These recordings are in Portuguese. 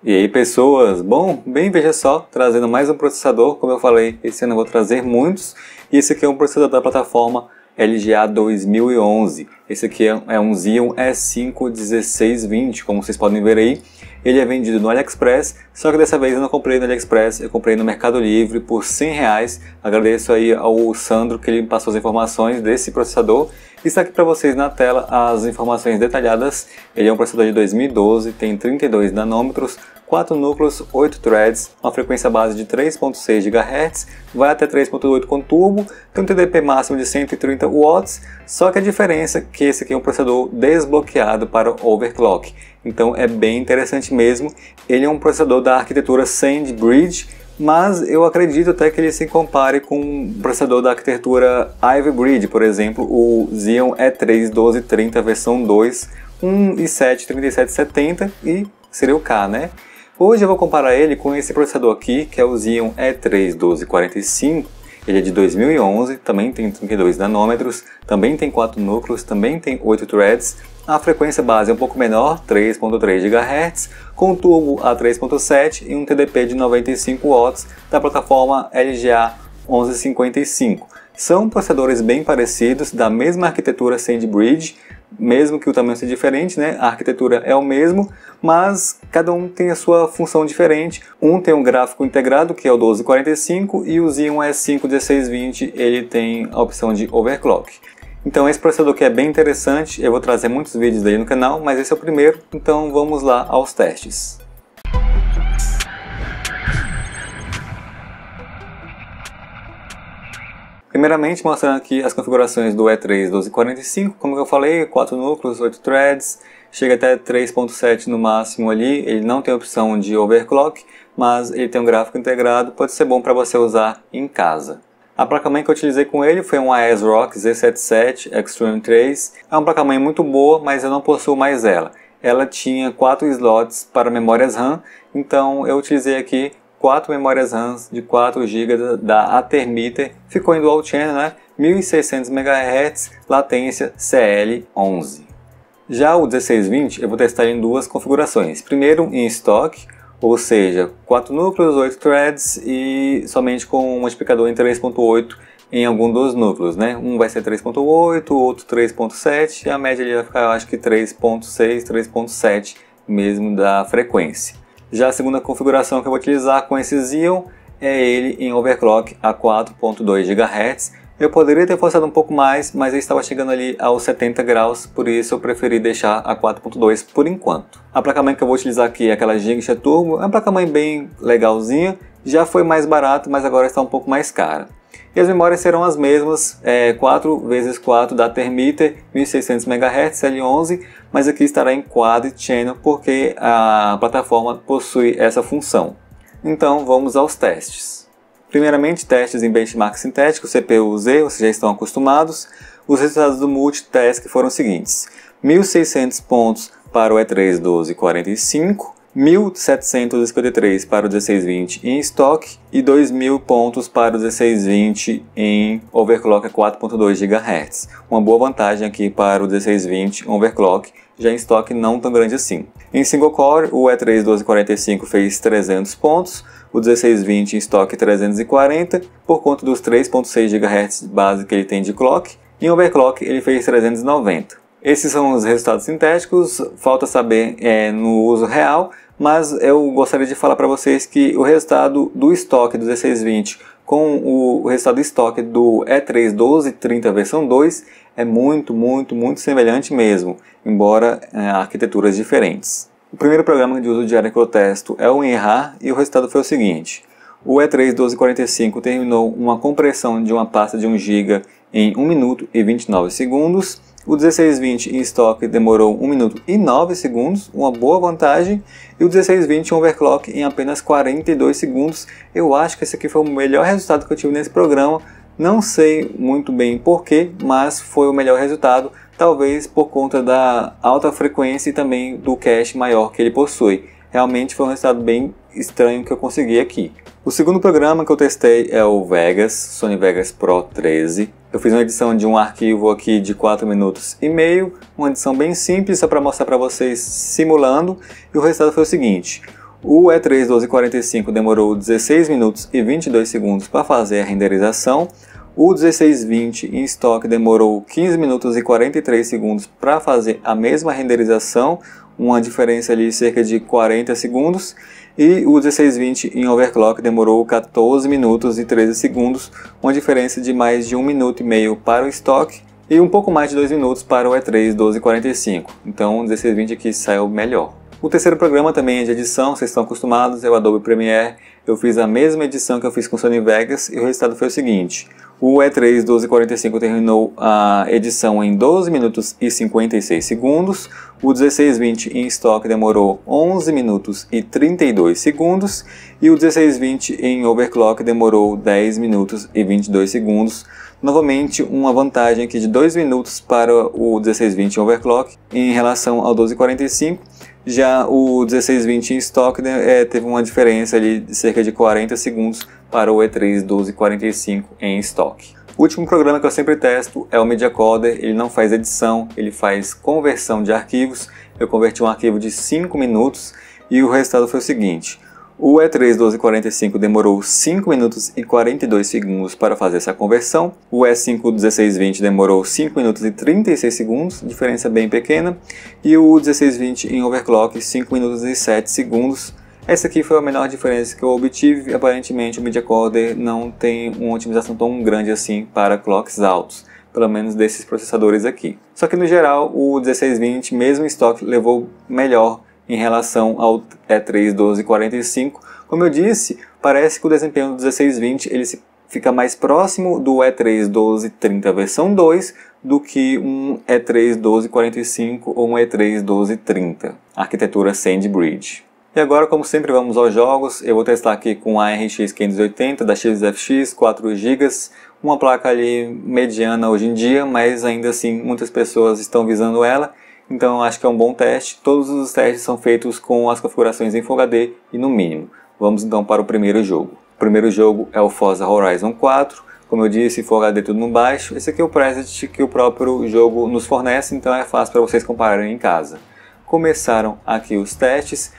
E aí pessoas, bom, bem veja só, trazendo mais um processador, como eu falei, esse ano eu vou trazer muitos, e esse aqui é um processador da plataforma LGA 2011, esse aqui é um Xeon E5 1620, como vocês podem ver aí, ele é vendido no AliExpress, só que dessa vez eu não comprei no AliExpress, eu comprei no Mercado Livre por R$100, agradeço aí ao Sandro que ele me passou as informações desse processador. Está aqui para vocês na tela as informações detalhadas. Ele é um processador de 2012, tem 32 nanômetros, 4 núcleos, 8 threads, uma frequência base de 3.6 GHz, vai até 3.8 com turbo, tem um TDP máximo de 130 watts, só que a diferença é que esse aqui é um processador desbloqueado para overclock. Então é bem interessante mesmo. Ele é um processador da arquitetura SandBridge, mas eu acredito até que ele se compare com um processador da arquitetura Ivy Bridge, por exemplo, o Xeon E3 1230 versão 2, um i7 3770 e seria o K, né? Hoje eu vou comparar ele com esse processador aqui, que é o Xeon E3 1245, ele é de 2011, também tem 32 nanômetros, também tem 4 núcleos, também tem 8 threads, a frequência base é um pouco menor, 3.3 GHz, com turbo a 3.7 e um TDP de 95 watts da plataforma LGA 1155. São processadores bem parecidos, da mesma arquitetura SandBridge, mesmo que o tamanho seja diferente, né? A arquitetura é o mesmo, mas cada um tem a sua função diferente. Um tem um gráfico integrado, que é o 1245, e o Xeon E5 1620 ele tem a opção de overclock. Então esse processador aqui é bem interessante, eu vou trazer muitos vídeos dele no canal, mas esse é o primeiro, então vamos lá aos testes. Primeiramente mostrando aqui as configurações do E3 1245, como eu falei, 4 núcleos, 8 threads, chega até 3.7 no máximo ali, ele não tem opção de overclock, mas ele tem um gráfico integrado, pode ser bom para você usar em casa. A placa-mãe que eu utilizei com ele foi uma ASRock Z77 Extreme 3. É uma placa-mãe muito boa, mas eu não possuo mais ela. Ela tinha 4 slots para memórias RAM, então eu utilizei aqui 4 memórias RAM de 4 GB da Athermeter. Ficou em Dual Channel, né? 1600 MHz, latência CL11. Já o 1620 eu vou testar em duas configurações. Primeiro em estoque, ou seja, 4 núcleos, 8 threads e somente com um multiplicador em 3.8 em algum dos núcleos, né? Um vai ser 3.8, outro 3.7 e a média ali vai ficar, eu acho que 3.6, 3.7 mesmo da frequência. Já a segunda configuração que eu vou utilizar com esse Xeon é ele em overclock a 4.2 GHz. Eu poderia ter forçado um pouco mais, mas eu estava chegando ali aos 70 graus, por isso eu preferi deixar a 4.2 por enquanto. A placa-mãe que eu vou utilizar aqui é aquela Giga Turbo, é uma placa-mãe bem legalzinha, já foi mais barato, mas agora está um pouco mais cara. E as memórias serão as mesmas, 4x4 da Athermeter, 1600 MHz, L11, mas aqui estará em Quad Channel porque a plataforma possui essa função. Então vamos aos testes. Primeiramente, testes em benchmark sintético, CPU-Z, vocês já estão acostumados. Os resultados do multitask foram os seguintes: 1.600 pontos para o E3 1245, 1.753 para o 1620 em estoque e 2.000 pontos para o 1620 em overclock a 4.2 GHz. Uma boa vantagem aqui para o 1620 overclock, já em estoque não tão grande assim. Em single core, o E3 1245 fez 300 pontos, o 1620 em estoque 340, por conta dos 3.6 GHz base que ele tem de clock. Em overclock ele fez 390. Esses são os resultados sintéticos, falta saber no uso real, mas eu gostaria de falar para vocês que o resultado do estoque do 1620 com o resultado estoque do E3 1230 versão 2 é muito semelhante mesmo, embora arquiteturas diferentes. O primeiro programa de uso diário que eu testo é o Enrar e o resultado foi o seguinte: o E3 1245 terminou uma compressão de uma pasta de 1 GB em 1 minuto e 29 segundos. O 1620 em estoque demorou 1 minuto e 9 segundos, uma boa vantagem. E o 1620 overclock em apenas 42 segundos. Eu acho que esse aqui foi o melhor resultado que eu tive nesse programa. Não sei muito bem porquê, mas foi o melhor resultado. Talvez por conta da alta frequência e também do cache maior que ele possui. Realmente foi um resultado bem estranho que eu consegui aqui. O segundo programa que eu testei é o Vegas, Sony Vegas Pro 13. Eu fiz uma edição de um arquivo aqui de 4 minutos e meio, uma edição bem simples, só para mostrar para vocês simulando, e o resultado foi o seguinte: O E3 1245 demorou 16 minutos e 22 segundos para fazer a renderização. O 1620 em estoque demorou 15 minutos e 43 segundos para fazer a mesma renderização, uma diferença ali de cerca de 40 segundos. E o 1620 em overclock demorou 14 minutos e 13 segundos, uma diferença de mais de 1 minuto e meio para o estoque e um pouco mais de 2 minutos para o E3 1245. Então o 1620 aqui saiu melhor. O terceiro programa também é de edição, vocês estão acostumados, é o Adobe Premiere. Eu fiz a mesma edição que eu fiz com o Sony Vegas e o resultado foi o seguinte. O E3 1245 terminou a edição em 12 minutos e 56 segundos. O 1620 em estoque demorou 11 minutos e 32 segundos. E o 1620 em overclock demorou 10 minutos e 22 segundos. Novamente, uma vantagem aqui de 2 minutos para o 1620 em overclock em relação ao 1245. Já o 1620 em estoque teve uma diferença ali de cerca de 40 segundos para o E3 1245 em estoque. O último programa que eu sempre testo é o Media Coder. Ele não faz edição, ele faz conversão de arquivos. Eu converti um arquivo de 5 minutos e o resultado foi o seguinte. O E3 1245 demorou 5 minutos e 42 segundos para fazer essa conversão. O E5 1620 demorou 5 minutos e 36 segundos, diferença bem pequena. E o 1620 em overclock, 5 minutos e 7 segundos. Essa aqui foi a menor diferença que eu obtive. Aparentemente o Media Coder não tem uma otimização tão grande assim para clocks altos, pelo menos desses processadores aqui. Só que no geral o 1620, mesmo em estoque, levou melhor em relação ao E3 1245. Como eu disse, parece que o desempenho do 1620 ele fica mais próximo do E3 1230 versão 2 do que um E3 1245 ou um E3 1230, arquitetura SandBridge. E agora, como sempre, vamos aos jogos. Eu vou testar aqui com a RX 580 da XFX, 4 GB, uma placa ali mediana hoje em dia, mas ainda assim muitas pessoas estão visando ela. Então eu acho que é um bom teste. Todos os testes são feitos com as configurações em Full HD e no mínimo. Vamos então para o primeiro jogo. O primeiro jogo é o Forza Horizon 4. Como eu disse, Full HD tudo no baixo. Esse aqui é o preset que o próprio jogo nos fornece, então é fácil para vocês compararem em casa. Começaram aqui os testes.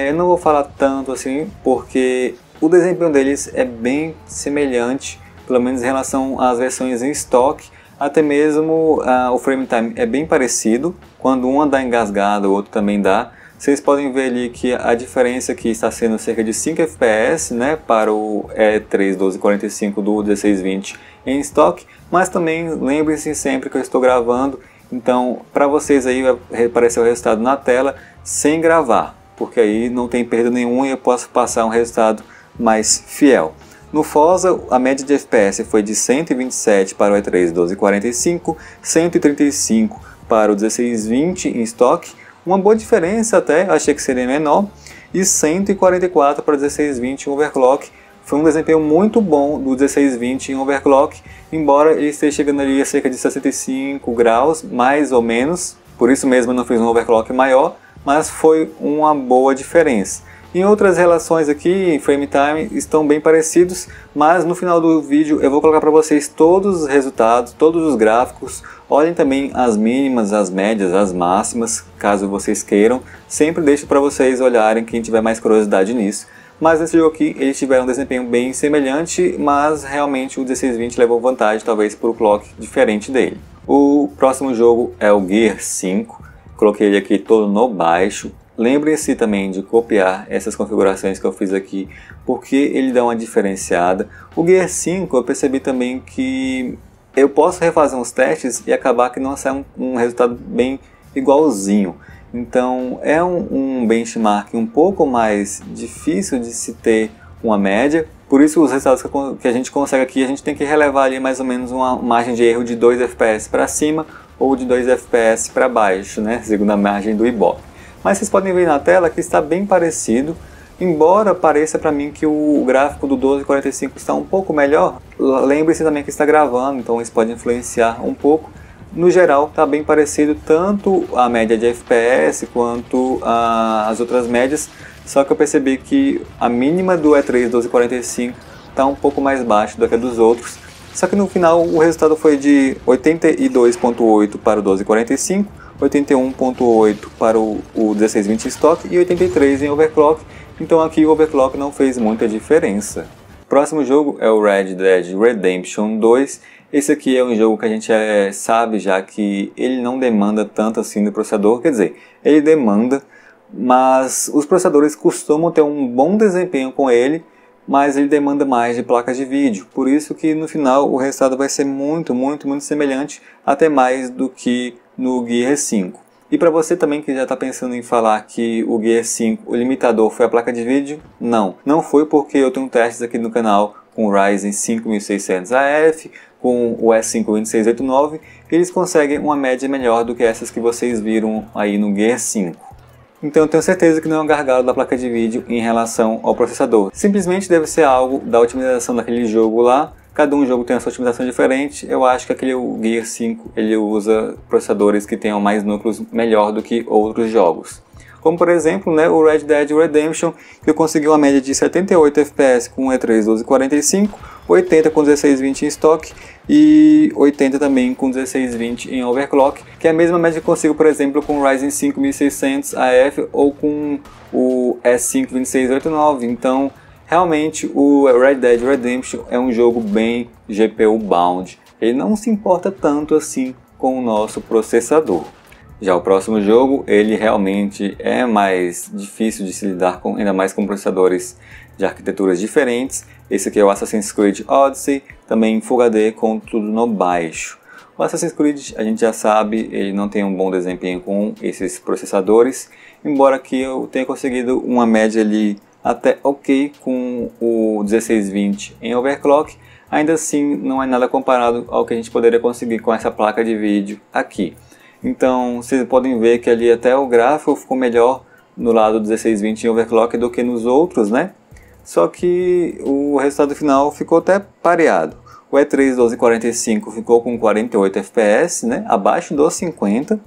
Eu não vou falar tanto assim, porque o desempenho deles é bem semelhante, pelo menos em relação às versões em estoque. Até mesmo o frame time é bem parecido, quando uma dá engasgada, o outro também dá. Vocês podem ver ali que a diferença aqui está sendo cerca de 5 FPS, né, para o E3 1245 do 1620 em estoque, mas também lembrem-se sempre que eu estou gravando, então para vocês aí vai aparecer o resultado na tela sem gravar, porque aí não tem perda nenhuma e eu posso passar um resultado mais fiel. No Forza, a média de FPS foi de 127 para o E3 1245, 135 para o 1620 em estoque, uma boa diferença até, achei que seria menor, e 144 para o 1620 em overclock. Foi um desempenho muito bom do 1620 em overclock, embora ele esteja chegando ali a cerca de 65 graus, mais ou menos, por isso mesmo eu não fiz um overclock maior, mas foi uma boa diferença. Em outras relações aqui, frame time, estão bem parecidos, mas no final do vídeo eu vou colocar para vocês todos os resultados, todos os gráficos. Olhem também as mínimas, as médias, as máximas, caso vocês queiram. Sempre deixo para vocês olharem, quem tiver mais curiosidade nisso. Mas nesse jogo aqui eles tiveram um desempenho bem semelhante, mas realmente o 1620 levou vantagem, talvez por um clock diferente dele. O próximo jogo é o Gear 5, coloquei ele aqui todo no baixo. Lembrem-se também de copiar essas configurações que eu fiz aqui, porque ele dá uma diferenciada. O Gear 5 eu percebi também que eu posso refazer uns testes e acabar que não sai um resultado bem igualzinho. Então é um benchmark um pouco mais difícil de se ter uma média. Por isso os resultados que a gente consegue aqui, a gente tem que relevar ali mais ou menos uma margem de erro de 2 FPS para cima ou de 2 FPS para baixo, né? Segundo a margem do Ibope. Mas vocês podem ver na tela que está bem parecido, embora pareça para mim que o gráfico do 1245 está um pouco melhor. Lembre-se também que está gravando, então isso pode influenciar um pouco. No geral está bem parecido, tanto a média de FPS quanto as outras médias, só que eu percebi que a mínima do E3 1245 está um pouco mais baixa do que a dos outros. Só que no final o resultado foi de 82.8 para o 1245, 81.8 para o 1620 em estoque e 83 em overclock, então aqui o overclock não fez muita diferença. Próximo jogo é o Red Dead Redemption 2. Esse aqui é um jogo que a gente sabe já que ele não demanda tanto assim do processador, quer dizer, ele demanda, mas os processadores costumam ter um bom desempenho com ele, mas ele demanda mais de placas de vídeo, por isso que no final o resultado vai ser muito semelhante, até mais do que no Gear 5. E para você também que já está pensando em falar que o Gear 5, o limitador foi a placa de vídeo, não foi, porque eu tenho testes aqui no canal com o Ryzen 5600 AF, com o S5 2689, e eles conseguem uma média melhor do que essas que vocês viram aí no Gear 5. Então eu tenho certeza que não é um gargalo da placa de vídeo em relação ao processador. Simplesmente deve ser algo da otimização daquele jogo lá. Cada um jogo tem a sua otimização diferente. Eu acho que aquele Gear 5 ele usa processadores que tenham mais núcleos melhor do que outros jogos. Como por exemplo, né, o Red Dead Redemption, que eu consegui uma média de 78 FPS com o E3 1245, 80 com 1620 em estoque e 80 também com 1620 em overclock, que é a mesma média que eu consigo, por exemplo, com o Ryzen 5600 AF ou com o S5 2689. Então, realmente, o Red Dead Redemption é um jogo bem GPU bound. Ele não se importa tanto assim com o nosso processador. Já o próximo jogo, ele realmente é mais difícil de se lidar com, ainda mais com processadores de arquiteturas diferentes. Esse aqui é o Assassin's Creed Odyssey, também Full HD com tudo no baixo. O Assassin's Creed, a gente já sabe, ele não tem um bom desempenho com esses processadores, embora aqui eu tenha conseguido uma média ali até ok com o 1620 em overclock, ainda assim não é nada comparado ao que a gente poderia conseguir com essa placa de vídeo aqui. Então vocês podem ver que ali até o gráfico ficou melhor no lado 1620 em overclock do que nos outros, né? Só que o resultado final ficou até pareado. O E3 1245 ficou com 48 FPS, né? Abaixo dos 50.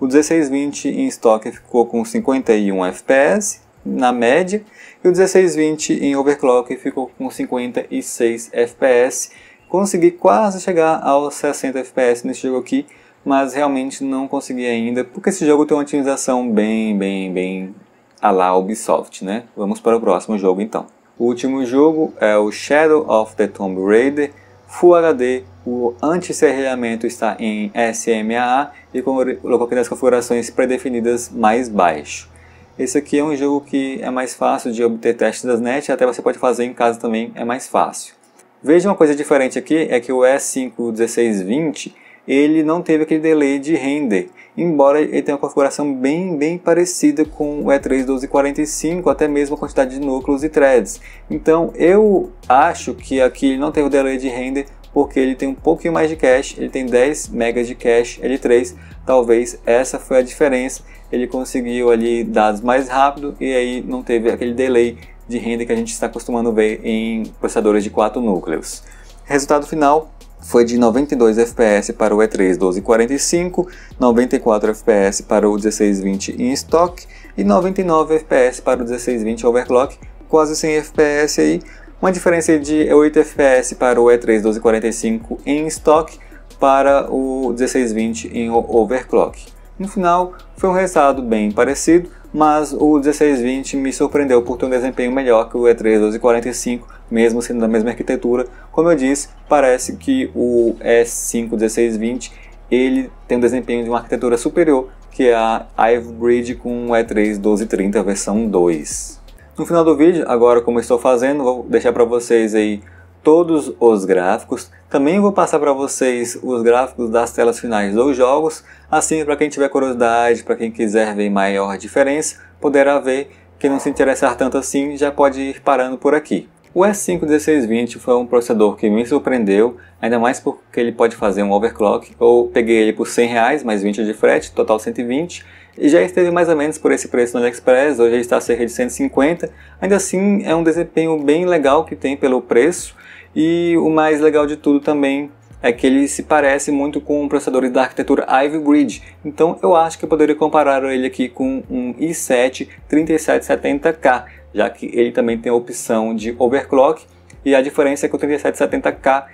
O 1620 em estoque ficou com 51 FPS na média. E o 1620 em overclock ficou com 56 FPS. Consegui quase chegar aos 60 FPS nesse jogo aqui, mas realmente não consegui ainda, porque esse jogo tem uma otimização bem à la Ubisoft, né? Vamos para o próximo jogo então. O último jogo é o Shadow of the Tomb Raider Full HD. O anti-serrilhamento está em SMAA e coloquei nas configurações pré-definidas mais baixo. Esse aqui é um jogo que é mais fácil de obter testes das net, até você pode fazer em casa também, é mais fácil. Veja uma coisa diferente aqui, é que o S5 1620 ele não teve aquele delay de render, embora ele tenha uma configuração bem parecida com o E3 1245, até mesmo a quantidade de núcleos e threads. Então eu acho que aqui ele não teve o delay de render porque ele tem um pouquinho mais de cache, ele tem 10 MB de cache L3, talvez essa foi a diferença, ele conseguiu ali dados mais rápido e aí não teve aquele delay de render que a gente está acostumado a ver em processadores de 4 núcleos. Resultado final foi de 92 FPS para o E3 1245, 94 FPS para o 1620 em estoque e 99 FPS para o 1620 overclock, quase 100 FPS aí, uma diferença de 8 FPS para o E3 1245 em estoque para o 1620 em overclock. No final foi um resultado bem parecido, mas o 1620 me surpreendeu por ter um desempenho melhor que o E3 1245, mesmo sendo da mesma arquitetura. Como eu disse, parece que o S5 1620 ele tem um desempenho de uma arquitetura superior, que é a Ivy Bridge com o E3 1230 versão 2. No final do vídeo, agora como eu estou fazendo, vou deixar para vocês aí todos os gráficos. Também vou passar para vocês os gráficos das telas finais dos jogos, assim para quem tiver curiosidade, para quem quiser ver maior diferença, poderá ver. Quem não se interessar tanto assim já pode ir parando por aqui. O S5 1620 foi um processador que me surpreendeu, ainda mais porque ele pode fazer um overclock. Eu peguei ele por R$100 mais 20 de frete, total 120, e já esteve mais ou menos por esse preço no AliExpress, hoje ele está a cerca de 150. Ainda assim é um desempenho bem legal que tem pelo preço, e o mais legal de tudo também é que ele se parece muito com processadores da arquitetura Ivy Bridge. Então eu acho que eu poderia comparar ele aqui com um i7 3770K, já que ele também tem a opção de overclock, e a diferença é que o 3770K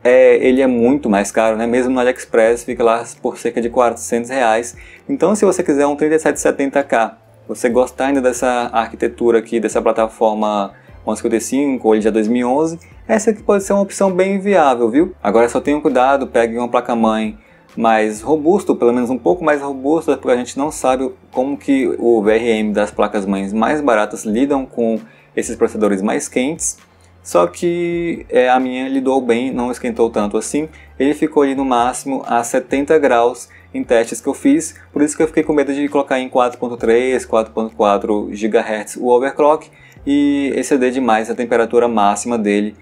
ele é muito mais caro, né? Mesmo no AliExpress fica lá por cerca de R$400. Então se você quiser um 3770K, você gostar ainda dessa arquitetura aqui, dessa plataforma 1155 ou ele já 2011, essa aqui pode ser uma opção bem viável, viu? Agora só tenham cuidado, pegue uma placa-mãe mais robusta, ou pelo menos um pouco mais robusta, porque a gente não sabe como que o VRM das placas-mães mais baratas lidam com esses processadores mais quentes. Só que a minha lidou bem, não esquentou tanto assim. Ele ficou ali no máximo a 70 graus em testes que eu fiz, por isso que eu fiquei com medo de colocar em 4.3, 4.4 GHz o overclock e exceder demais a temperatura máxima dele,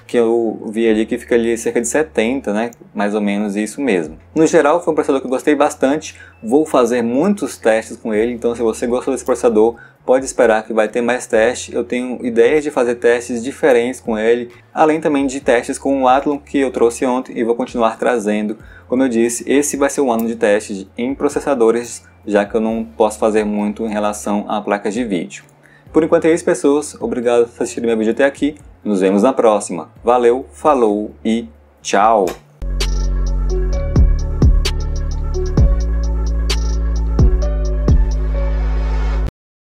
que eu vi ali que fica ali cerca de 70, né? Mais ou menos isso mesmo. No geral, foi um processador que eu gostei bastante, vou fazer muitos testes com ele, então se você gostou desse processador, pode esperar que vai ter mais testes. Eu tenho ideias de fazer testes diferentes com ele, além também de testes com o Athlon que eu trouxe ontem e vou continuar trazendo. Como eu disse, esse vai ser o ano de testes em processadores, já que eu não posso fazer muito em relação a placas de vídeo. Por enquanto é isso, pessoas. Obrigado por assistir meu vídeo até aqui. Nos vemos na próxima. Valeu, falou e tchau!